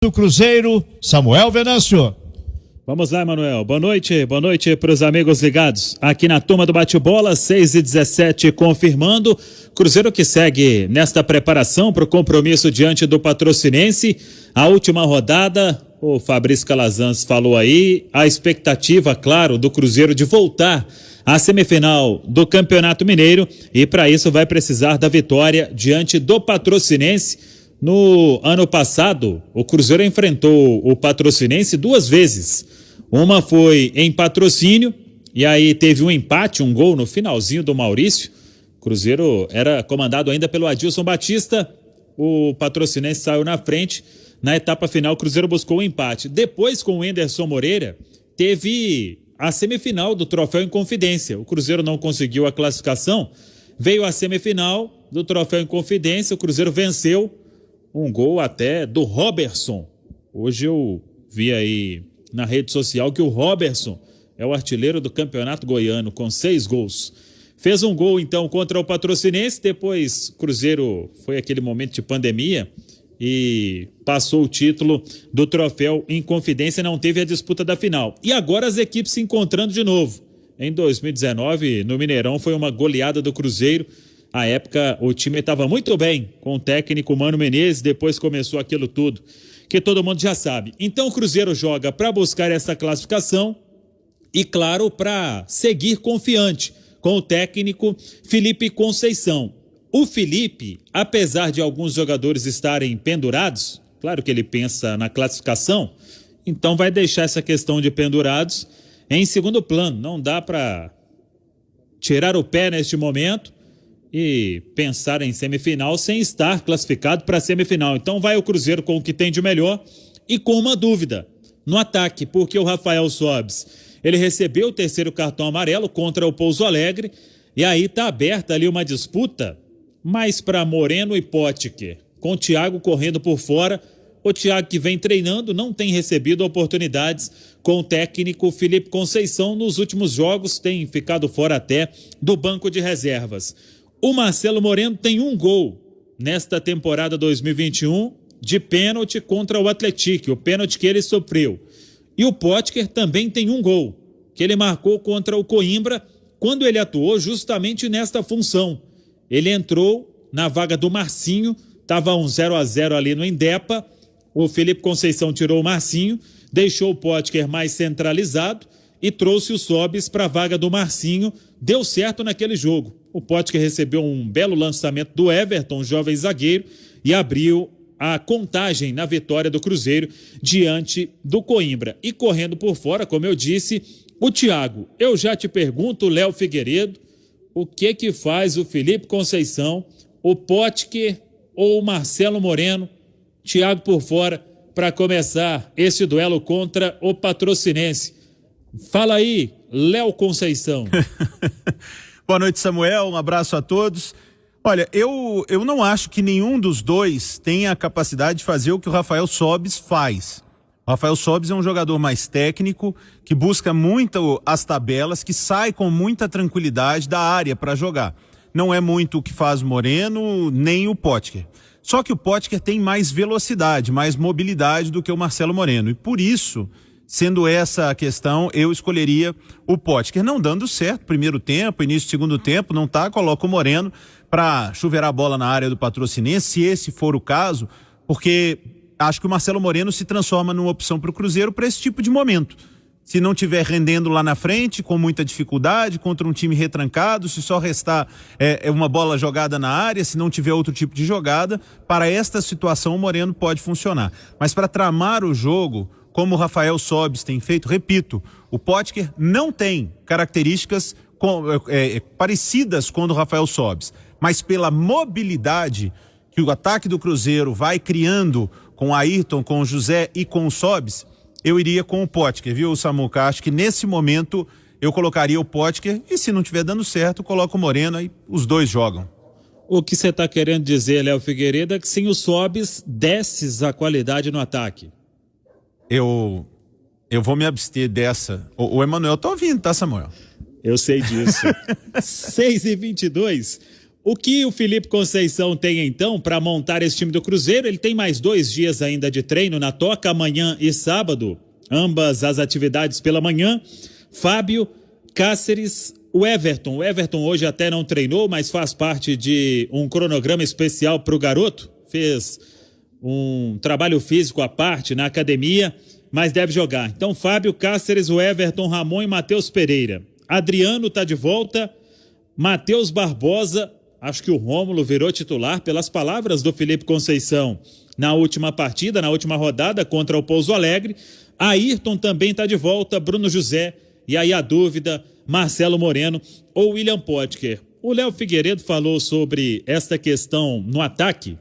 do Cruzeiro, Samuel Venâncio. Vamos lá, Manuel. Boa noite para os amigos ligados aqui na turma do bate-bola, 6h17, confirmando. Cruzeiro que segue nesta preparação para o compromisso diante do Patrocinense. A última rodada, o Fabrício Calazans falou aí, a expectativa, claro, do Cruzeiro de voltar à semifinal do Campeonato Mineiro e para isso vai precisar da vitória diante do Patrocinense. No ano passado, o Cruzeiro enfrentou o Patrocinense 2 vezes. Uma foi em Patrocínio, e aí teve um empate, um gol no finalzinho do Maurício. O Cruzeiro era comandado ainda pelo Adilson Batista, o Patrocinense saiu na frente. Na etapa final, o Cruzeiro buscou o empate. Depois, com o Enderson Moreira, teve a semifinal do Troféu Inconfidência. O Cruzeiro não conseguiu a classificação, veio a semifinal do Troféu Inconfidência, o Cruzeiro venceu. Um gol até do Robertson. Hoje eu vi aí na rede social que o Robertson é o artilheiro do Campeonato Goiano, com 6 gols. Fez um gol, então, contra o Patrocinense, depois Cruzeiro foi aquele momento de pandemia e passou o título do Troféu Inconfidência, não teve a disputa da final. E agora as equipes se encontrando de novo. Em 2019, no Mineirão, foi uma goleada do Cruzeiro. À época, o time estava muito bem com o técnico Mano Menezes, depois começou aquilo tudo, que todo mundo já sabe. Então o Cruzeiro joga para buscar essa classificação e, claro, para seguir confiante com o técnico Felipe Conceição. O Felipe, apesar de alguns jogadores estarem pendurados, claro que ele pensa na classificação, então vai deixar essa questão de pendurados em segundo plano. Não dá para tirar o pé neste momento e pensar em semifinal sem estar classificado para a semifinal. Então vai o Cruzeiro com o que tem de melhor e com uma dúvida no ataque, porque o Rafael Sobis, ele recebeu o 3º cartão amarelo contra o Pouso Alegre e aí está aberta ali uma disputa, mas para Moreno e Potker, com o Thiago correndo por fora. O Thiago, que vem treinando, não tem recebido oportunidades com o técnico Felipe Conceição. Nos últimos jogos tem ficado fora até do banco de reservas. O Marcelo Moreno tem um gol nesta temporada 2021 de pênalti contra o Atlético, o pênalti que ele sofreu. E o Potker também tem um gol que ele marcou contra o Coimbra quando ele atuou justamente nesta função. Ele entrou na vaga do Marcinho, estava 0-0 ali no Indepa, o Felipe Conceição tirou o Marcinho, deixou o Potker mais centralizado e trouxe o Sobis para a vaga do Marcinho. Deu certo naquele jogo. O Potker recebeu um belo lançamento do Everton, jovem zagueiro, e abriu a contagem na vitória do Cruzeiro diante do Coimbra. E correndo por fora, como eu disse, o Thiago. Eu já te pergunto, Léo Figueiredo, o que faz o Felipe Conceição, o Potker ou o Marcelo Moreno, Thiago por fora, para começar esse duelo contra o Patrocinense? Fala aí, Léo Conceição. Boa noite, Samuel, um abraço a todos. Olha, eu não acho que nenhum dos dois tenha a capacidade de fazer o que o Rafael Sobis faz. O Rafael Sobis é um jogador mais técnico, que busca muito as tabelas, que sai com muita tranquilidade da área para jogar. Não é muito o que faz o Moreno, nem o Potker. Só que o Potker tem mais velocidade, mais mobilidade do que o Marcelo Moreno. E por isso, sendo essa a questão, eu escolheria o Potker. Não dando certo, primeiro tempo, início do segundo tempo, não tá, coloca o Moreno para chuveirar a bola na área do Patrocinense, se esse for o caso, porque acho que o Marcelo Moreno se transforma numa opção para o Cruzeiro para esse tipo de momento. Se não estiver rendendo lá na frente, com muita dificuldade, contra um time retrancado, se só restar uma bola jogada na área, se não tiver outro tipo de jogada, para esta situação o Moreno pode funcionar. Mas para tramar o jogo, como o Rafael Sobis tem feito, repito, o Potker não tem características parecidas com o do Rafael Sobis, mas pela mobilidade que o ataque do Cruzeiro vai criando com o Ayrton, com o José e com o Sobis, eu iria com o Potker, viu, Samuca? Acho que nesse momento eu colocaria o Potker e se não estiver dando certo, coloco o Moreno e os dois jogam. O que você está querendo dizer, Léo Figueiredo, é que sem o Sobis desces a qualidade no ataque. Eu vou me abster dessa. O Emanuel tá ouvindo, tá, Samuel? Eu sei disso. 6h22. O que o Felipe Conceição tem então para montar esse time do Cruzeiro? Ele tem mais 2 dias ainda de treino na Toca, amanhã e sábado, ambas as atividades pela manhã. Fábio, Cáceres, o Everton. O Everton hoje até não treinou, mas faz parte de um cronograma especial para o garoto. Fez um trabalho físico à parte na academia, mas deve jogar. Então, Fábio, Cáceres, o Everton, Ramon e Matheus Pereira. Adriano está de volta. Matheus Barbosa, acho que o Rômulo virou titular pelas palavras do Felipe Conceição na última partida, na última rodada contra o Pouso Alegre. Ayrton também está de volta, Bruno José, e aí a dúvida, Marcelo Moreno ou William Potker. O Léo Figueiredo falou sobre esta questão no ataque,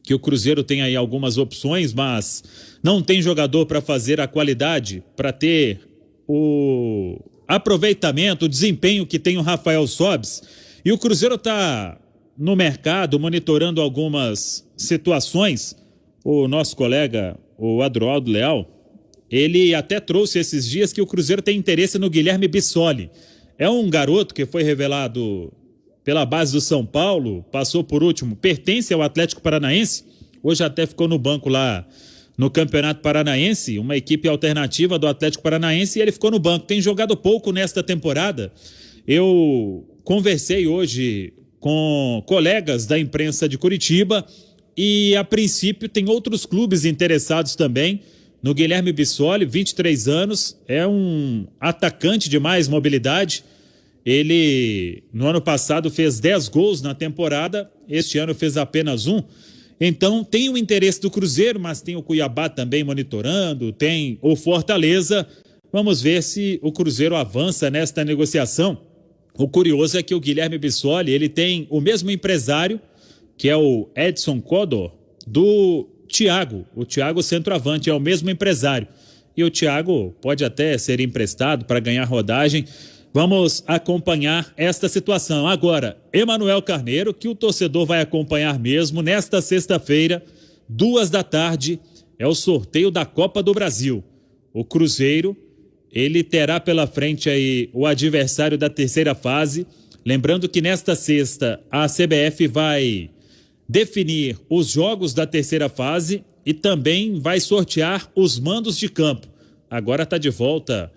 que o Cruzeiro tem aí algumas opções, mas não tem jogador para fazer a qualidade, para ter o aproveitamento, o desempenho que tem o Rafael Sobis. E o Cruzeiro está no mercado monitorando algumas situações. O nosso colega, o Adroaldo Leal, ele até trouxe esses dias que o Cruzeiro tem interesse no Guilherme Bissoli. É um garoto que foi revelado pela base do São Paulo, passou por último, pertence ao Atlético Paranaense, hoje até ficou no banco lá no Campeonato Paranaense, uma equipe alternativa do Atlético Paranaense, e ele ficou no banco. Tem jogado pouco nesta temporada. Eu conversei hoje com colegas da imprensa de Curitiba e, a princípio, tem outros clubes interessados também no Guilherme Bissoli, 23 anos, é um atacante de mais mobilidade. Ele, no ano passado, fez 10 gols na temporada, este ano fez apenas 1. Então, tem o interesse do Cruzeiro, mas tem o Cuiabá também monitorando, tem o Fortaleza. Vamos ver se o Cruzeiro avança nesta negociação. O curioso é que o Guilherme Bissoli, ele tem o mesmo empresário, que é o Edson Codor, do Thiago. O Thiago centroavante é o mesmo empresário. E o Thiago pode até ser emprestado para ganhar rodagem. Vamos acompanhar esta situação. Agora, Emanuel Carneiro, que o torcedor vai acompanhar mesmo nesta sexta-feira, 14h, é o sorteio da Copa do Brasil. O Cruzeiro, ele terá pela frente aí o adversário da terceira fase. Lembrando que nesta sexta a CBF vai definir os jogos da terceira fase e também vai sortear os mandos de campo. Agora está de volta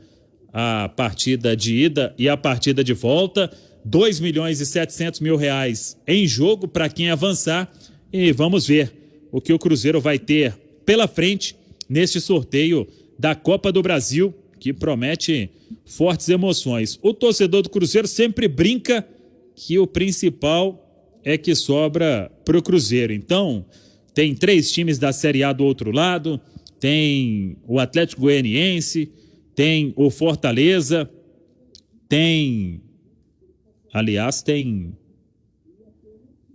a partida de ida e a partida de volta, 2.700.000 reais em jogo para quem avançar, e vamos ver o que o Cruzeiro vai ter pela frente neste sorteio da Copa do Brasil, que promete fortes emoções. O torcedor do Cruzeiro sempre brinca que o principal é que sobra para o Cruzeiro. Então, tem 3 times da Série A do outro lado, tem o Atlético Goianiense, tem o Fortaleza, tem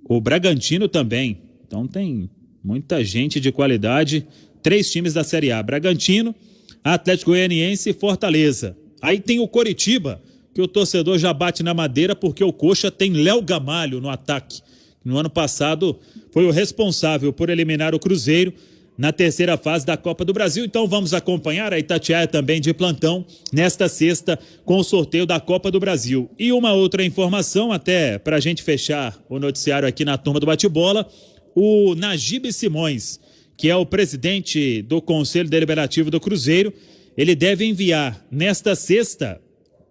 o Bragantino também. Então tem muita gente de qualidade, 3 times da Série A, Bragantino, Atlético Goianiense e Fortaleza. Aí tem o Coritiba, que o torcedor já bate na madeira porque o Coxa tem Léo Gamalho no ataque. No ano passado foi o responsável por eliminar o Cruzeiro na terceira fase da Copa do Brasil. Então vamos acompanhar a Itatiaia também de plantão nesta sexta com o sorteio da Copa do Brasil. E uma outra informação, até para a gente fechar o noticiário aqui na turma do bate-bola, o Najib Simões, que é o presidente do Conselho Deliberativo do Cruzeiro, ele deve enviar nesta sexta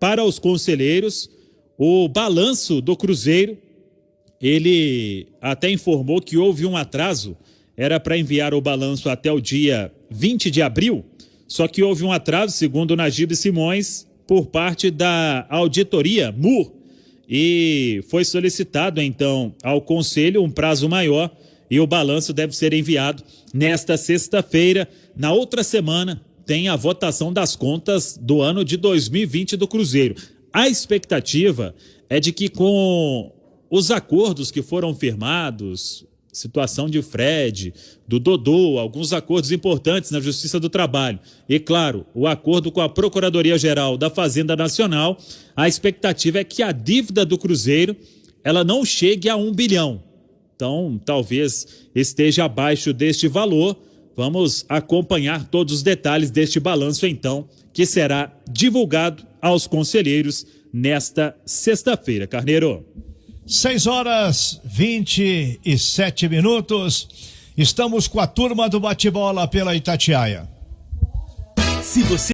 para os conselheiros o balanço do Cruzeiro. Ele até informou que houve um atraso, era para enviar o balanço até o dia 20 de abril, só que houve um atraso, segundo o Najib Simões, por parte da auditoria MUR, e foi solicitado então ao Conselho um prazo maior e o balanço deve ser enviado nesta sexta-feira. Na outra semana tem a votação das contas do ano de 2020 do Cruzeiro. A expectativa é de que com os acordos que foram firmados, situação de Fred, do Dodô, alguns acordos importantes na Justiça do Trabalho e, claro, o acordo com a Procuradoria-Geral da Fazenda Nacional, a expectativa é que a dívida do Cruzeiro ela não chegue a 1 bilhão. Então, talvez esteja abaixo deste valor. Vamos acompanhar todos os detalhes deste balanço, então, que será divulgado aos conselheiros nesta sexta-feira. Carneiro. 6h27. Estamos com a turma do bate-bola pela Itatiaia. Se você